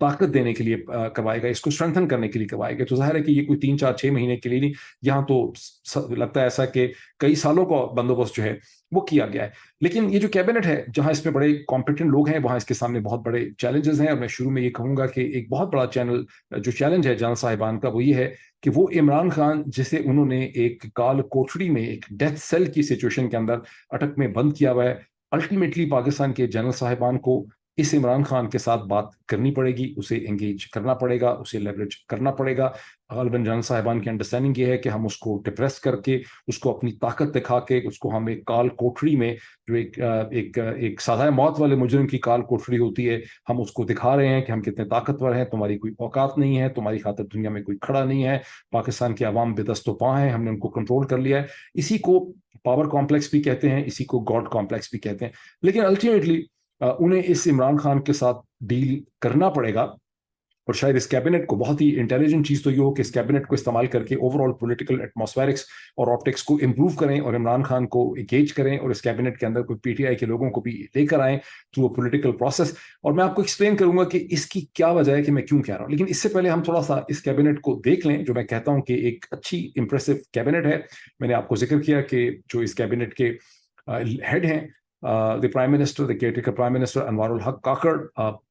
طاقت دینے کے لیے کروائے گا, اس کو اسٹرینتھن کرنے کے لیے کروائے گا. تو ظاہر ہے کہ یہ کوئی 3 4 6 مہینے کے لیے نہیں, یہاں تو لگتا ہے ایسا کہ کئی سالوں کا بندوبست جو ہے وہ کیا گیا ہے. لیکن یہ جو کیبنٹ ہے, جہاں اس میں بڑے کمپیٹنٹ لوگ ہیں, وہاں اس کے سامنے بہت بڑے چیلنجز ہیں. اور میں شروع میں یہ کہوں گا کہ ایک بہت بڑا جو چیلنج ہے جنرل صاحبان کا, وہ یہ ہے کہ وہ عمران خان, جسے انہوں نے ایک کال کوٹڑی میں, ایک ڈیتھ سیل کی سچویشن کے اندر اٹک میں بند کیا ہوا ہے, الٹیمیٹلی پاکستان کے جنرل صاحبان کو اس عمران خان کے ساتھ بات کرنی پڑے گی, اسے انگیج کرنا پڑے گا, اسے لیوریج کرنا پڑے گا. غالباً جنرل صاحبان کی انڈرسٹینڈنگ یہ ہے کہ ہم اس کو ڈپریس کر کے, اس کو اپنی طاقت دکھا کے, اس کو ہم ایک کال کوٹڑی میں, جو ایک سزائے موت والے مجرم کی کال کوٹڑی ہوتی ہے, ہم اس کو دکھا رہے ہیں کہ ہم کتنے طاقتور ہیں, تمہاری کوئی اوقات نہیں ہے, تمہاری خاطر دنیا میں کوئی کھڑا نہیں ہے, پاکستان کے عوام بے دست و پاں ہیں, ہم نے ان کو کنٹرول کر لیا ہے. اسی کو پاور کمپلیکس بھی کہتے ہیں, اسی کو گاڈ کمپلیکس بھی کہتے ہیں. لیکن الٹیمیٹلی انہیں اس عمران خان کے ساتھ ڈیل کرنا پڑے گا. اور شاید اس کیبنٹ کو بہت ہی انٹیلیجنٹ چیز تو یہ ہو کہ اس کیبنٹ کو استعمال کر کے اوور آل پولیٹیکل ایٹماسفیرکس اور آپٹکس کو امپروو کریں, اور عمران خان کو انگیج کریں, اور اس کیبنٹ کے اندر کوئی پی ٹی آئی کے لوگوں کو بھی لے کر آئیں تھرو پولیٹیکل پروسیس. اور میں آپ کو ایکسپلین کروں گا کہ اس کی کیا وجہ ہے, کہ میں کیوں کہہ رہا ہوں. لیکن اس سے پہلے ہم تھوڑا سا اس کیبنٹ کو دیکھ لیں, جو میں کہتا ہوں کہ ایک اچھی امپریسو کیبنٹ ہے. میں نے آپ کو ذکر کیا کہ جو اس کیبنٹ کے ہیڈ ہیں, the prime minister, the caretaker prime minister Anwar ul Haq Kakar,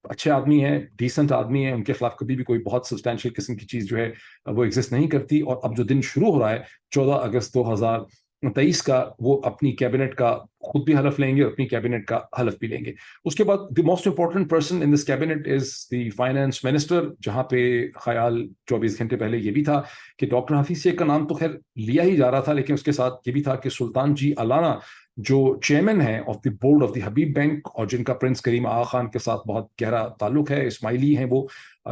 اچھے آدمی ہیں, ڈیسنٹ آدمی ہیں, ان کے خلاف کبھی بھی کوئی بہت سبسٹینشیل قسم کی چیز جو ہے وہ ایگزسٹ نہیں کرتی. اور اب جو دن شروع ہو رہا ہے 14 اگست 2023 کا, وہ اپنی کیبنٹ کا خود بھی حلف لیں گے اور اپنی کیبنٹ کا حلف بھی لیں گے. اس کے بعد the most important person in this cabinet is the finance minister, جہاں پہ خیال 24 گھنٹے پہلے یہ بھی تھا کہ ڈاکٹر حفیظ شیخ کا نام تو خیر لیا ہی جا رہا تھا, لیکن اس کے ساتھ یہ بھی تھا کہ سلطان جی علانہ, جو چیئرمین ہیں of the board of the Habib bank, اور جن کا پرنس کریم آغا خان کے ساتھ بہت گہرا تعلق ہے, اسماعیلی ہیں وہ,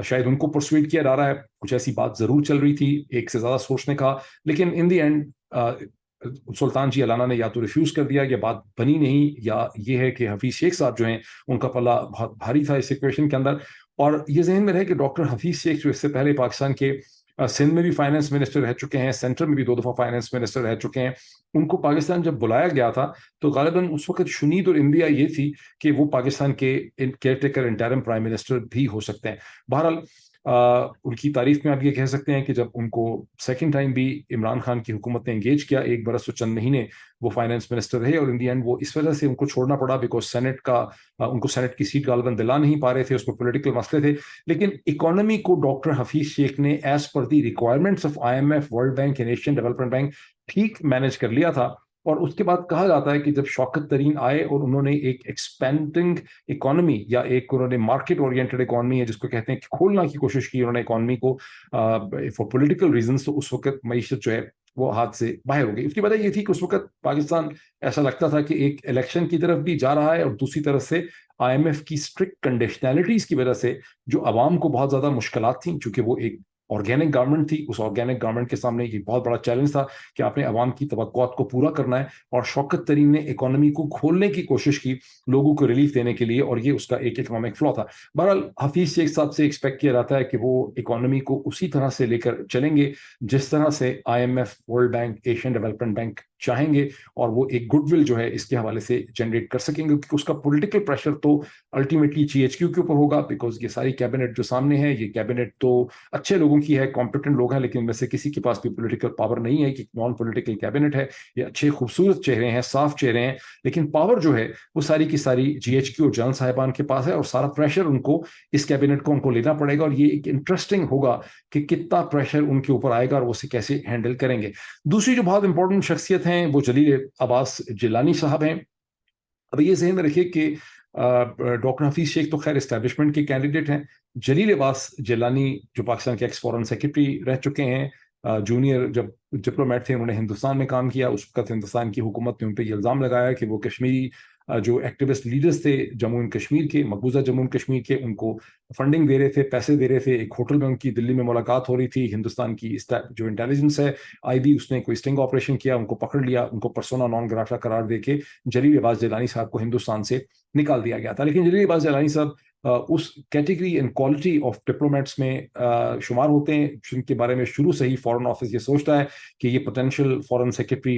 شاید ان کو پرسویٹ کیا جا رہا ہے. کچھ ایسی بات ضرور چل رہی تھی, ایک سے زیادہ سوچنے کا, لیکن ان دی اینڈ سلطان جی علانہ نے یا تو ریفیوز کر دیا, یا بات بنی نہیں, یا یہ ہے کہ حفیظ شیخ صاحب جو ہیں ان کا پلہ بہت بھاری تھا اس ایکویشن کے اندر. اور یہ ذہن میں رہے کہ ڈاکٹر حفیظ شیخ جو اس سے پہلے پاکستان کے سندھ میں بھی فائنانس منسٹر رہ چکے ہیں, سینٹر میں بھی 2 دفعہ فائنانس منسٹر رہ چکے ہیں, ان کو پاکستان جب بلایا گیا تھا تو غالباً اس وقت شنید اور انڈیا یہ تھی کہ وہ پاکستان کے care taker interim prime minister بھی ہو سکتے ہیں. بہرحال ان کی تعریف میں آپ یہ کہہ سکتے ہیں کہ جب ان کو سیکنڈ ٹائم بھی عمران خان کی حکومت نے انگیج کیا, 1 برس و چند مہینے وہ فائنانس منسٹر رہے, اور ان دی اینڈ وہ اس وجہ سے ان کو چھوڑنا پڑا بیکاز سینٹ کا ان کو سینٹ کی سیٹ غالباً دلا نہیں پا رہے تھے, اس میں پولیٹیکل مسئلے تھے. لیکن اکانومی کو ڈاکٹر حفیظ شیخ نے as per the requirements of IMF, world bank, Asian development bank ٹھیک مینج کر لیا تھا. اور اس کے بعد کہا جاتا ہے کہ جب شوکت ترین آئے اور انہوں نے ایک ایکسپینڈنگ اکانومی, یا ایک انہوں نے مارکیٹ اورینٹڈ اکانومی ہے جس کو کہتے ہیں, کہ کھولنا کی کوشش کی انہوں نے اکانومی کو فار پولیٹیکل ریزنس, تو اس وقت معیشت جو ہے وہ ہاتھ سے باہر ہو گئی. اس کی وجہ یہ تھی کہ اس وقت پاکستان ایسا لگتا تھا کہ ایک الیکشن کی طرف بھی جا رہا ہے, اور دوسری طرف سے IMF کی اسٹرکٹ کنڈیشنلٹیز کی وجہ سے جو عوام کو بہت زیادہ مشکلات تھیں, چونکہ وہ ایک آرگینک گورنمنٹ تھی. اس آرگینک گورنمنٹ کے سامنے یہ بہت بڑا چیلنج تھا کہ آپ نے عوام کی توقعات کو پورا کرنا ہے, اور شوکت ترین نے اکانومی کو کھولنے کی کوشش کی لوگوں کو ریلیف دینے کے لیے, اور یہ اس کا ایک اکنامک فلو تھا. بہرحال حفیظ شیخ صاحب سے ایکسپیکٹ کیا جاتا ہے کہ وہ اکانومی کو اسی طرح سے لے کر چلیں گے جس طرح سے IMF, world bank, Asian development bank چاہیں گے, اور وہ ایک گڈ ول جو ہے اس کے حوالے سے جنریٹ کر سکیں گے. کیونکہ اس کا پولیٹیکل پریشر تو الٹیمیٹلی GHQ کے اوپر ہوگا, بیکاز یہ ساری کیبنٹ جو سامنے ہے, یہ کیبنٹ تو اچھے لوگوں کی ہے, کمپیٹنٹ لوگ ہیں, لیکن ان میں سے کسی کے پاس بھی پولیٹیکل پاور نہیں ہے کہ نان پولیٹیکل کیبنٹ ہے. یہ اچھے خوبصورت چہرے ہیں, صاف چہرے ہیں, لیکن پاور جو ہے وہ ساری کی ساری GHQ اور جنرل صاحبان کے پاس ہے, اور سارا پریشر ان کو اس کیبنٹ کو ان کو لینا پڑے گا. اور یہ ایک انٹرسٹنگ ہوگا کہ کتنا پریشر ان کے اوپر آئے گا اور وہ اسے کیسے ہینڈل کریں گے. دوسری جو بہت امپورٹنٹ شخصیت ہیں وہ جلیل عباس جیلانی صاحب ہیں. اب یہ ذہن میں رکھیے کہ ڈاکٹر حفیظ شیخ تو خیر اسٹیبلشمنٹ کے کینڈیڈیٹ ہیں. جلیل عباس جیلانی جو پاکستان کے ایکس فارن سیکرٹری رہ چکے ہیں, جونیئر جب ڈپلومیٹ تھے, انہوں نے ہندوستان میں کام کیا. اس وقت ہندوستان کی حکومت نے ان پہ یہ الزام لگایا کہ وہ کشمیری جو ایکٹیوسٹ لیڈرز تھے جموں اینڈ کشمیر کے, مقبوضہ جموں اینڈ کشمیر کے, ان کو فنڈنگ دے رہے تھے, پیسے دے رہے تھے. ایک ہوٹل میں ان کی دلی میں ملاقات ہو رہی تھی. ہندوستان کی جو انٹیلیجنس ہے IB, اس نے کوئی اسٹنگ آپریشن کیا, ان کو پکڑ لیا, ان کو پرسونا نان گراٹا قرار دے کے جلیل عباس جیلانی صاحب کو ہندوستان سے نکال دیا گیا تھا. لیکن جلیل عباس جیلانی صاحب اس category and quality of diplomats میں شمار ہوتے ہیں جن کے بارے میں شروع سے ہی فارن آفس یہ سوچتا ہے کہ یہ پوٹینشیل فارن سیکرٹری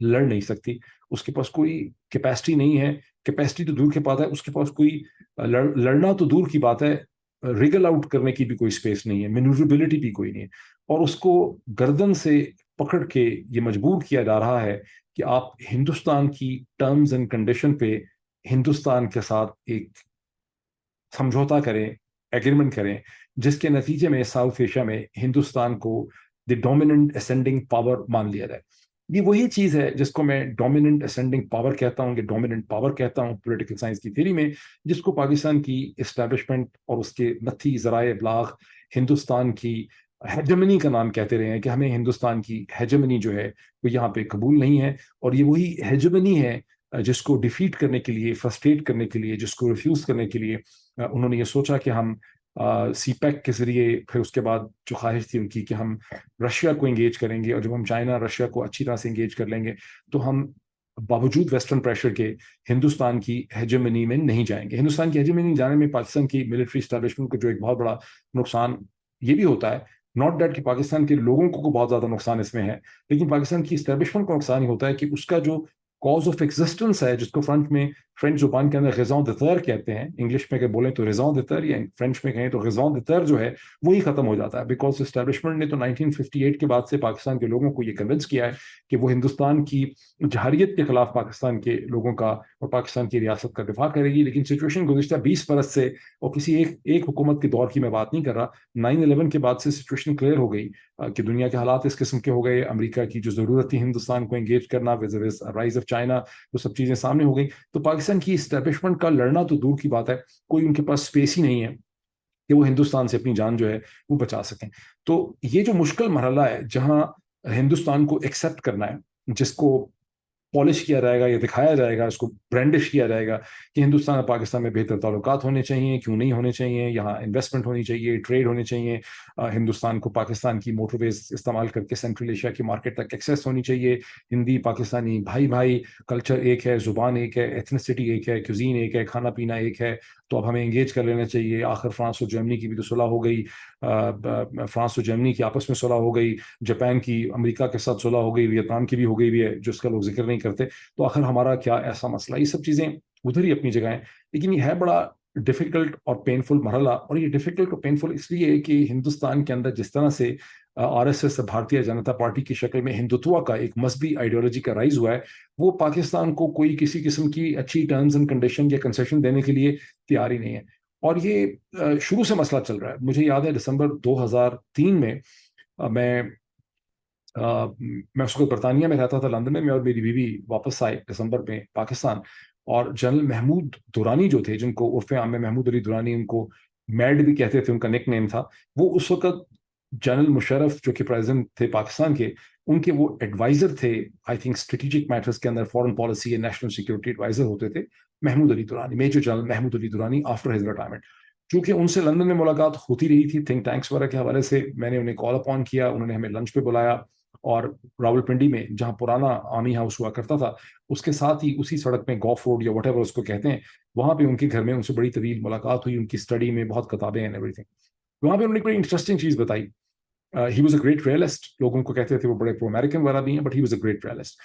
لڑ نہیں سکتی, اس کے پاس کوئی کیپیسٹی نہیں ہے, کیپیسٹی تو دور کی بات ہے, اس کے پاس کوئی لڑنا تو دور کی بات ہے, ریگل آؤٹ کرنے کی بھی کوئی اسپیس نہیں ہے, مینووربلٹی بھی کوئی نہیں ہے, اور اس کو گردن سے پکڑ کے یہ مجبور کیا جا رہا ہے کہ آپ ہندوستان کی ٹرمز اینڈ کنڈیشن پہ ہندوستان کے ساتھ ایک سمجھوتا کریں, ایگریمنٹ کریں, جس کے نتیجے میں ساؤتھ ایشیا میں ہندوستان کو دی ڈومیننٹ اسینڈنگ پاور مان لیا جائے. یہ وہی چیز ہے جس کو میں ڈومیننٹ اسینڈنگ پاور کہتا ہوں, کہ ڈومیننٹ پاور کہتا ہوں پولیٹیکل سائنس کی تھیری میں, جس کو پاکستان کی اسٹیبلشمنٹ اور اس کے نتھی ذرائع ابلاغ ہندوستان کی ہیجمنی کا نام کہتے رہے ہیں, کہ ہمیں ہندوستان کی ہیجمنی جو ہے وہ یہاں پہ قبول نہیں ہے, اور یہ وہی ہیجمنی ہے جس کو ڈیفیٹ کرنے کے لیے, فرسٹریٹ کرنے کے لیے, جس کو ریفیوز کرنے کے لیے انہوں نے یہ سوچا کہ ہم سی پیک کے ذریعے, پھر اس کے بعد جو خواہش تھی ان کی کہ ہم رشیا کو انگیج کریں گے, اور جب ہم چائنا رشیا کو اچھی طرح سے انگیج کر لیں گے تو ہم باوجود ویسٹرن پریشر کے ہندوستان کی ہیجمنی میں نہیں جائیں گے. ہندوستان کی ہیجمنی جانے میں پاکستان کی ملٹری اسٹیبلشمنٹ کو جو ایک بہت بڑا نقصان یہ بھی ہوتا ہے, ناٹ دیٹ کہ پاکستان کے لوگوں کو بہت زیادہ نقصان اس میں ہے, لیکن پاکستان کی اسٹیبلشمنٹ کو نقصان ہی ہوتا ہے کہ اس کا جو کاز آف ایگزسٹنس ہے, جس کو فرینچ زبان کے اندر غزاں دتر کہتے ہیں, انگلش میں کہ بولیں تو ریزاں دتر, یا فرینچ میں کہیں تو غزاں دتر جو ہے وہی ختم ہو جاتا ہے, بیکاز اسٹیبلشمنٹ نے تو 1958 کے بعد سے پاکستان کے لوگوں کو یہ کنونس کیا ہے کہ وہ ہندوستان کی جہریت کے خلاف پاکستان کے لوگوں کا اور پاکستان کی ریاست کا دفاع کرے گی. لیکن سچویشن گزشتہ 20 برس سے, اور کسی ایک حکومت کے دور کی میں بات نہیں کر رہا, 9/11 کے بعد سے سچویشن کلیئر ہو گئی کہ دنیا کے حالات اس قسم کے ہو گئے, امریکہ کی جو ضرورت تھی ہندوستان کو انگیج کرنا, رائز آف چائنا, وہ سب چیزیں سامنے ہو گئی. تو پاکستان کی اسٹیبلشمنٹ کا لڑنا تو دور کی بات ہے, کوئی ان کے پاس اسپیس ہی نہیں ہے کہ وہ ہندوستان سے اپنی جان جو ہے وہ بچا سکیں. تو یہ جو مشکل مرحلہ ہے جہاں ہندوستان کو ایکسیپٹ کرنا ہے, جس کو پالش کیا جائے گا یا دکھایا جائے گا, اس کو برانڈش کیا جائے گا کہ ہندوستان اور پاکستان میں بہتر تعلقات ہونے چاہیے, کیوں نہیں ہونے چاہیے, یہاں انویسٹمنٹ ہونی چاہیے, ٹریڈ ہونے چاہیے, ہندوستان کو پاکستان کی موٹر ویز استعمال کر کے سینٹرل ایشیا کی مارکیٹ تک ایکسیس ہونی چاہیے, ہندی پاکستانی بھائی بھائی, کلچر ایک ہے, زبان ایک ہے, ایتھنسٹی ایک ہے, کیوزین ایک ہے, کھانا پینا ایک ہے, تو اب ہمیں انگیج کر لینا چاہیے. آخر فرانس اور جرمنی کی بھی تو صلح ہو گئی, فرانس اور جرمنی کی آپس میں صلح ہو گئی, جاپان کی امریکہ کے ساتھ صلح ہو گئی, ویتنام کی بھی ہو گئی بھی ہے, جس کا لوگ ذکر نہیں کرتے. تو آخر ہمارا کیا ایسا مسئلہ, یہ سب چیزیں ادھر ہی اپنی جگہ ہیں, لیکن یہ ہے بڑا ڈیفیکلٹ اور پینفل مرحلہ. اور یہ ڈیفیکلٹ اور پینفل اس لیے کہ ہندوستان کے اندر جس طرح سے RSS بھارتیہ جنتا پارٹی کی شکل میں ہندوتوا کا ایک مذہبی آئیڈیالوجی کا رائز ہوا ہے, وہ پاکستان کو کوئی کسی قسم کی اچھی ٹرمز اینڈ کنڈیشن یا کنسیشن دینے کے لیے تیار ہی نہیں ہے. اور یہ شروع سے مسئلہ چل رہا ہے. مجھے یاد ہے دسمبر 2003 میں میں اس وقت برطانیہ میں رہتا تھا, لندن میں اور میری بیوی واپس آئے دسمبر میں پاکستان, اور جنرل محمود دورانی جو تھے, جن کو عرف عام میں محمود علی دورانی, ان کو میڈ بھی کہتے تھے, ان کا نک نیم تھا, وہ اس وقت جنرل مشرف جو کہ پریزیڈنٹ تھے پاکستان کے, ان کے وہ ایڈوائزر تھے, آئی تھنک اسٹریٹجک میٹرز کے اندر فارن پالیسی یا نیشنل سیکورٹی ایڈوائزر ہوتے تھے, محمود علی دورانی, میجر جنرل محمود علی دورانی آفٹر ہز ریٹائرمنٹ. چونکہ ان سے لندن میں ملاقات ہوتی رہی تھی تھنک ٹینکس وغیرہ کے حوالے سے, میں نے انہیں کال اپون کیا, انہوں نے ہمیں لنچ پہ بلایا, اور راولپنڈی میں جہاں پرانا آرمی ہاؤس ہوا کرتا تھا, اس کے ساتھ ہی اسی سڑک میں گوف روڈ یا واٹ ایور اس کو کہتے ہیں, وہاں پہ ان کے گھر میں ان سے بڑی طویل ملاقات ہوئی, ان کی اسٹڈی میں بہت کتابیں ہیں ایوری تھنگ. وہاں پہ انہوں نے بڑی انٹرسٹنگ چیز بتائی. He was a great realist, لوگوں کو کہتے تھے وہ بڑے پرو امیریکن والا بھی ہیں, but he was a great realist.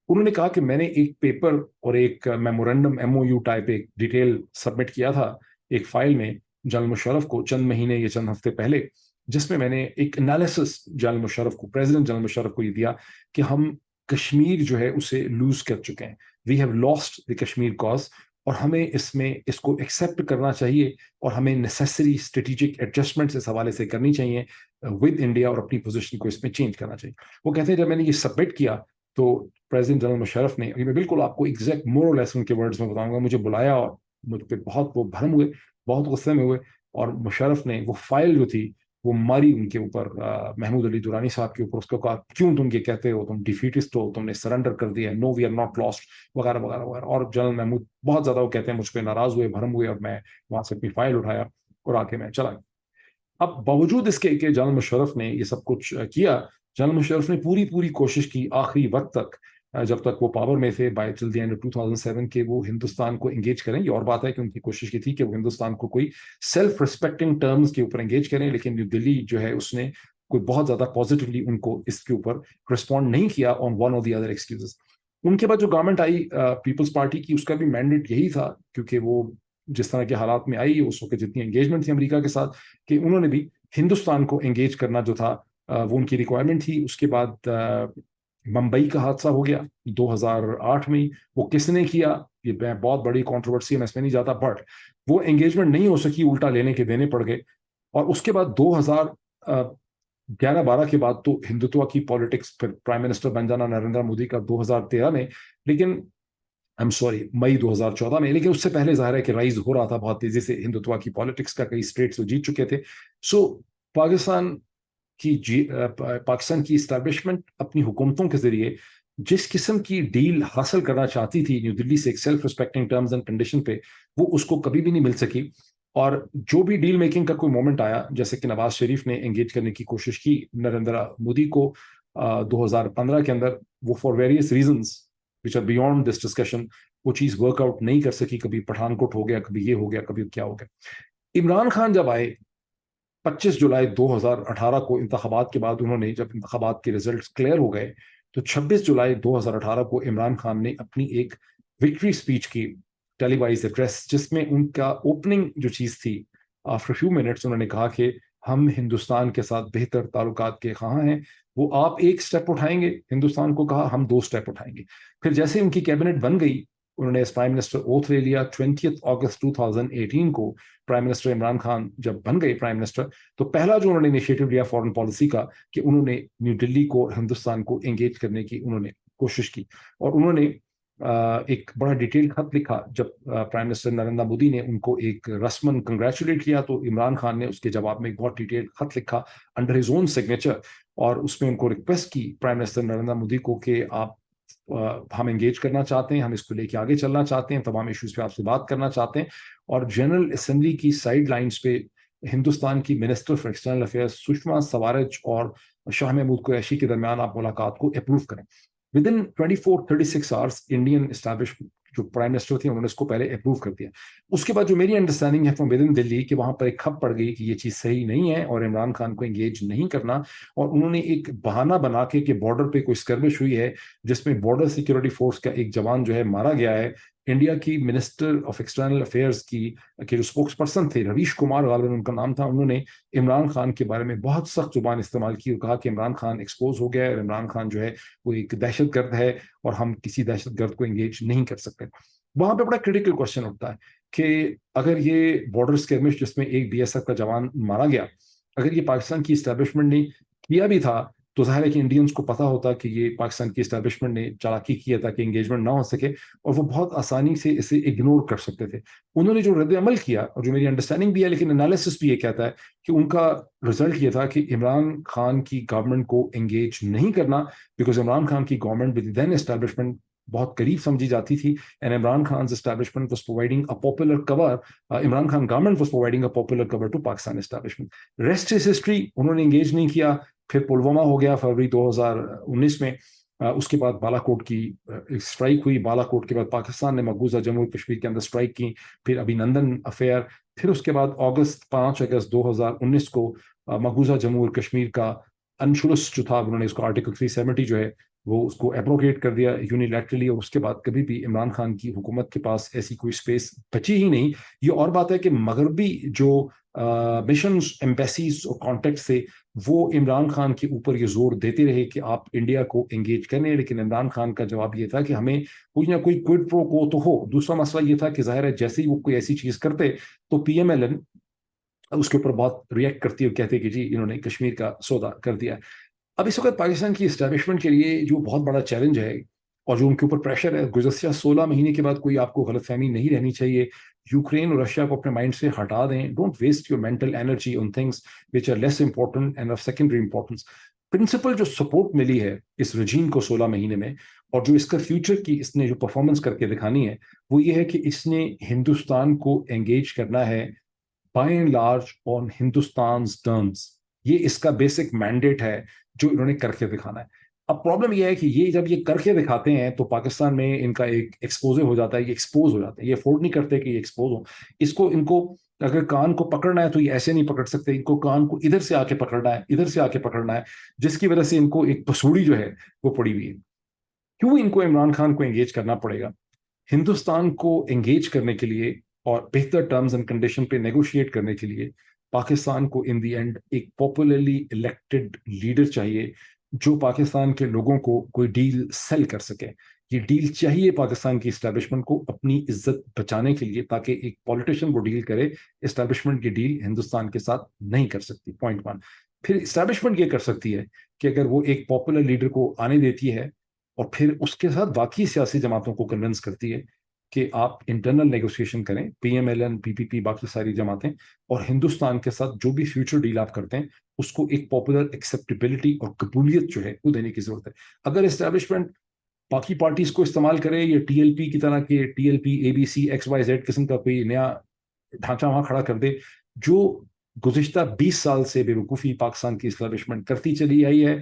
انہوں نے کہا کہ میں نے ایک پیپر اور ایک میمورینڈم MOU ٹائپ ایک ڈیٹیل سبمٹ کیا تھا ایک فائل میں جنرل مشرف کو چند مہینے یا چند ہفتے پہلے, جس میں نے ایک انالیسس جنرل مشرف کو, پریزیڈنٹ جنرل مشرف کو یہ دیا کہ ہم کشمیر جو ہے اسے لوز کر چکے ہیں, we have lost the Kashmir cause, اور ہمیں اس کو ایکسیپٹ کرنا چاہیے, اور ہمیں نیسیسری اسٹریٹجک ایڈجسٹمنٹس اس حوالے سے کرنی چاہیے ود انڈیا, اور اپنی پوزیشن کو اس میں چینج کرنا چاہیے. وہ کہتے ہیں جب میں نے یہ سبمٹ کیا تو پریزیڈنٹ جنرل مشرف نے, میں بالکل آپ کو ایگزیکٹ مور اور لیس ان کے ورڈز میں بتاؤں گا, مجھے بلایا اور مجھ پہ بہت وہ بھرم ہوئے, بہت غصے میں ہوئے, اور مشرف نے وہ فائل جو تھی وہ ماری ان کے اوپر, محمود علی دورانی صاحب کے اوپر. اس کو کہا کیوں تم یہ کہتے ہو, تم ڈیفیٹسٹ ہو, تم نے سرنڈر کر دیا, نو وی آر ناٹ لاسٹ, وغیرہ وغیرہ وغیرہ. اور جنرل محمود بہت زیادہ وہ کہتے ہیں مجھ پہ ناراض ہوئے, بھرم ہوئے, اور میں وہاں سے اپنی فائل اٹھایا اور آ کے میں چلا. اب باوجود اس کے کہ جنرل مشرف نے یہ سب کچھ کیا, جنرل مشرف نے پوری کوشش کی آخری وقت تک, جب تک وہ پاور میں تھے بائی ٹل دی اینڈ 2007 کے, وہ ہندوستان کو انگیج کریں. یہ اور بات ہے کہ ان کی کوشش کی تھی کہ وہ ہندوستان کو کوئی سیلف ریسپیکٹنگ ٹرمز کے اوپر انگیج کریں, لیکن نیو دلی جو ہے اس نے کوئی بہت زیادہ پازیٹیولی ان کو اس کے اوپر رسپونڈ نہیں کیا آن ون اور دی ادر ایکسکیوزز. ان کے بعد جو گورنمنٹ آئی پیپلز پارٹی کی، اس کا بھی مینڈیٹ یہی تھا، کیونکہ وہ جس طرح کے حالات میں آئی اس وقت جتنی انگیجمنٹ تھی امریکہ کے ساتھ، کہ انہوں نے بھی ہندوستان کو انگیج کرنا جو تھا وہ ان کی ریکوائرمنٹ تھی. اس کے بعد ممبئی کا حادثہ ہو گیا 2008 میں. وہ کس نے کیا، یہ بہت بڑی کانٹروورسی ہے، میں اس میں نہیں جاتا، بٹ وہ انگیجمنٹ نہیں ہو سکی، الٹا لینے کے دینے پڑ گئے. اور اس کے بعد 2011-12 کے بعد تو ہندوتوا کی پالیٹکس، پھر پرائم منسٹر بن جانا نریندر مودی کا 2013 میں، لیکن مئی 2014 میں. لیکن اس سے پہلے ظاہر ہے کہ رائز ہو رہا تھا بہت تیزی سے ہندوتوا کی پالیٹکس کا، کئی اسٹیٹس وہ جیت چکے تھے. سو پاکستان کی اسٹیبلشمنٹ اپنی حکومتوں کے ذریعے جس قسم کی ڈیل حاصل کرنا چاہتی تھی نیو دلی سے، ایک self respecting terms and condition پہ، وہ اس کو کبھی بھی نہیں مل سکی. اور جو بھی ڈیل میکنگ کا کوئی مومنٹ آیا، جیسے کہ نواز شریف نے انگیج کرنے کی کوشش کی نریندر مودی کو 2015 کے اندر، وہ for various reasons which are beyond this discussion وہ چیز ورک آؤٹ نہیں کر سکی. کبھی پٹھان کوٹ ہو گیا، کبھی یہ ہو گیا، کبھی کیا ہو گیا. عمران خان جب آئے 25 جولائی 2018 کو انتخابات کے بعد، انہوں نے جب انتخابات کے ریزلٹس کلیئر ہو گئے تو 26 جولائی 2018 کو عمران خان نے اپنی ایک وکٹری اسپیچ کی، ٹیلی وائز ایڈریس، جس میں ان کا اوپننگ جو چیز تھی، آفٹر فیو منٹس انہوں نے کہا کہ ہم ہندوستان کے ساتھ بہتر تعلقات کے خواہاں ہیں. وہ آپ ایک سٹیپ اٹھائیں گے، ہندوستان کو کہا ہم 2 سٹیپ اٹھائیں گے. پھر جیسے ان کی کیبنٹ بن گئی، انہوں نے پرائم منسٹر اوتھ لے لیا. 20 اگست 2018 کو پرائم منسٹر عمران خان جب بن گئے پرائم منسٹر، تو پہلا جو انہوں نے انیشیٹو لیا فورن پالیسی کا، کہ انہوں نے نیو دلی کو، ہندوستان کو انگیج کرنے کی انہوں نے کوشش کی. اور انہوں نے ایک بڑا ڈیٹیل خط لکھا. جب پرائم منسٹر نریندر مودی نے ان کو ایک رسمن کنگریچولیٹ کیا، تو عمران خان نے اس کے جواب میں ایک بہت ڈیٹیل خط لکھا انڈر ہز اون سگنیچر، اور اس میں ان کو ریکویسٹ کی پرائم منسٹر نریندر مودی کو کہ آپ ہم انگیج کرنا چاہتے ہیں، ہم اس کو لے کے آگے چلنا چاہتے ہیں، تمام ایشوز پہ آپ سے بات کرنا چاہتے ہیں. اور جنرل اسمبلی کی سائیڈ لائنز پہ ہندوستان کی minister for external affairs Sushma Swaraj اور شاہ محمود قریشی کے درمیان آپ ملاقات کو اپروو کریں. With in 24-36 hours Indian establishment جو پرائم منسٹر تھے، انہوں نے اس کو پہلے اپروو کر دیا. اس کے بعد جو میری انڈرسٹینڈنگ ہے فرام ود ان دلی، کہ وہاں پر ایک کھپ پڑ گئی کہ یہ چیز صحیح نہیں ہے اور عمران خان کو انگیج نہیں کرنا. اور انہوں نے ایک بہانہ بنا کے کہ بارڈر پہ کوئی اسکرمش ہوئی ہے جس میں بارڈر سیکورٹی فورس کا ایک جوان جو ہے مارا گیا ہے. انڈیا کی منسٹر آف ایکسٹرنل افیئرز کی جو اسپوکس پرسن تھے، رویش کمار غالباً ان کا نام تھا، انہوں نے عمران خان کے بارے میں بہت سخت زبان استعمال کی اور کہا کہ عمران خان ایکسپوز ہو گیا ہے اور عمران خان جو ہے وہ ایک دہشت گرد ہے اور ہم کسی دہشت گرد کو انگیج نہیں کر سکتے. وہاں پہ بڑا کریٹیکل کوشچن اٹھتا ہے کہ اگر یہ بارڈر اسکرمش جس میں ایک BSF کا جوان مارا گیا، اگر یہ پاکستان کی اسٹیبلشمنٹ نے کیا بھی تھا، تو ظاہر ہے کہ انڈینز کو پتا ہوتا کہ یہ پاکستان کی اسٹیبلشمنٹ نے چالاکی کیا تھا کہ انگیجمنٹ نہ ہو سکے، اور وہ بہت آسانی سے اسے اگنور کر سکتے تھے. انہوں نے جو رد عمل کیا، اور جو میری انڈرسٹینڈنگ بھی ہے لیکن انالیسس بھی یہ کہتا ہے کہ ان کا رزلٹ یہ تھا کہ عمران خان کی گورنمنٹ کو انگیج نہیں کرنا، بیکاز عمران خان کی گورنمنٹ ود دین اسٹیبلشمنٹ بہت قریب سمجھی جاتی تھی. And Imran Khan establishment was providing a popular cover, Imran Khan government was providing a popular cover to Pakistan establishment. Rest is history. انہوں نے انگیج نہیں کیا. پھر پلوامہ ہو گیا فروری 2019 میں. اس کے بعد بالا کوٹ کی اسٹرائک ہوئی. بالا کوٹ کے بعد پاکستان نے مقبوضہ جموں و کشمیر کے اندر اسٹرائک کی. پھر ابھی نندن افیئر. پھر اس کے بعد 5 اگست 2019 کو مقبوضہ جموں و کشمیر کا انشورس جو تھا، انہوں نے اس کو آرٹیکل 370 جو ہے وہ اس کو ایبروگیٹ کر دیا یونیلیٹرلی. اور اس کے بعد کبھی بھی عمران خان کی حکومت کے پاس ایسی کوئی اسپیس بچی ہی نہیں. یہ اور بات ہے کہ مغربی جو مشنز، ایمبیسیز اور کانٹیکٹس تھے، وہ عمران خان کے اوپر یہ زور دیتے رہے کہ آپ انڈیا کو انگیج کریں، لیکن عمران خان کا جواب یہ تھا کہ ہمیں کوئی نہ کوئی کوئڈ پرو کو تو ہو. دوسرا مسئلہ یہ تھا کہ ظاہر ہے جیسے ہی وہ کوئی ایسی چیز کرتے تو PMLN اس کے اوپر بہت ریئیکٹ کرتی اور کہتے کہ جی انہوں نے کشمیر کا سودا کر دیا. اب اس وقت پاکستان کی اسٹیبلشمنٹ کے لیے جو بہت بڑا چیلنج ہے اور جو ان کے اوپر پریشر ہے، گزشتہ 16 مہینے کے بعد کوئی آپ کو غلط فہمی نہیں رہنی چاہیے. یوکرین اور رشیا کو اپنے مائنڈ سے ہٹا دیں. Don't waste your mental energy on things which are less important and of secondary importance. Principal جو سپورٹ ملی ہے اس رجیم کو 16 مہینے میں، اور جو اس کا فیوچر کی اس نے جو پرفارمنس کر کے دکھانی ہے، وہ یہ ہے کہ اس نے ہندوستان کو انگیج کرنا ہے by and large on Hindustan's terms. یہ اس کا بیسک مینڈیٹ ہے جو انہوں نے کر کے دکھانا ہے. اب پرابلم یہ ہے کہ یہ جب یہ کر کے دکھاتے ہیں تو پاکستان میں ان کا ایک ایکسپوزے ہو جاتا ہے، یہ ایکسپوز ہو جاتے ہیں، یہ افورڈ نہیں کرتے کہ یہ ایکسپوز ہو. ان کو اگر کان کو پکڑنا ہے تو یہ ایسے نہیں پکڑ سکتے، ان کو کان کو ادھر سے آ کے پکڑنا ہے، ادھر سے آ کے پکڑنا ہے، جس کی وجہ سے ان کو ایک پسوڑی جو ہے وہ پڑی ہوئی ہے. کیوں ان کو عمران خان کو انگیج کرنا پڑے گا؟ ہندوستان کو انگیج کرنے کے لیے اور بہتر ٹرمز اینڈ کنڈیشن پہ نیگوشیٹ کرنے کے لیے پاکستان کو ان دی اینڈ ایک پاپولرلی الیکٹڈ لیڈر چاہیے جو پاکستان کے لوگوں کو کوئی ڈیل سیل کر سکے. یہ ڈیل چاہیے پاکستان کی اسٹیبلشمنٹ کو اپنی عزت بچانے کے لیے، تاکہ ایک پولیٹیشین وہ ڈیل کرے. اسٹیبلشمنٹ کی ڈیل ہندوستان کے ساتھ نہیں کر سکتی، پوائنٹ ون. پھر اسٹیبلشمنٹ یہ کر سکتی ہے کہ اگر وہ ایک پاپولر لیڈر کو آنے دیتی ہے اور پھر اس کے ساتھ باقی سیاسی جماعتوں کو کنونس کرتی ہے کہ آپ انٹرنل نیگوسیشن کریں، پی ایم ایل این، پی پی پی، باقی ساری جماعتیں، اور ہندوستان کے ساتھ جو بھی فیوچر ڈیل آپ کرتے ہیں اس کو ایک پاپولر ایکسیپٹیبلٹی اور قبولیت جو ہے وہ دینے کی ضرورت ہے. اگر اسٹیبلشمنٹ باقی پارٹیز کو استعمال کرے یا ٹی ایل پی کی طرح کے T L P A B C X Y Z قسم کا کوئی نیا ڈھانچہ وہاں کھڑا کر دے، جو گزشتہ 20 سال سے بے وقوفی پاکستان کی اسٹیبلشمنٹ کرتی چلی آئی ہے،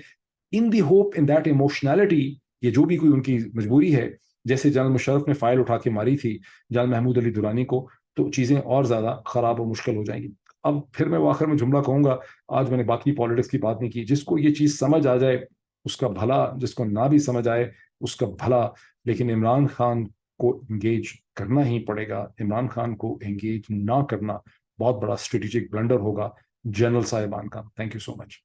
ان دی ہوپ ان دیٹ ایموشنالٹی، یہ جو بھی کوئی ان کی مجبوری ہے، جیسے جنرل مشرف نے فائل اٹھا کے ماری تھی جنرل محمود علی دورانی کو، تو چیزیں اور زیادہ خراب و مشکل ہو جائیں گی. اب پھر میں آخر میں جملہ کہوں گا، آج میں نے باقی پالیٹکس کی بات نہیں کی، جس کو یہ چیز سمجھ آ جائے اس کا بھلا، جس کو نہ بھی سمجھ آئے اس کا بھلا. لیکن عمران خان کو انگیج کرنا ہی پڑے گا. عمران خان کو انگیج نہ کرنا بہت بڑا اسٹریٹجک بلنڈر ہوگا جنرل صاحبان کا. Thank you so much.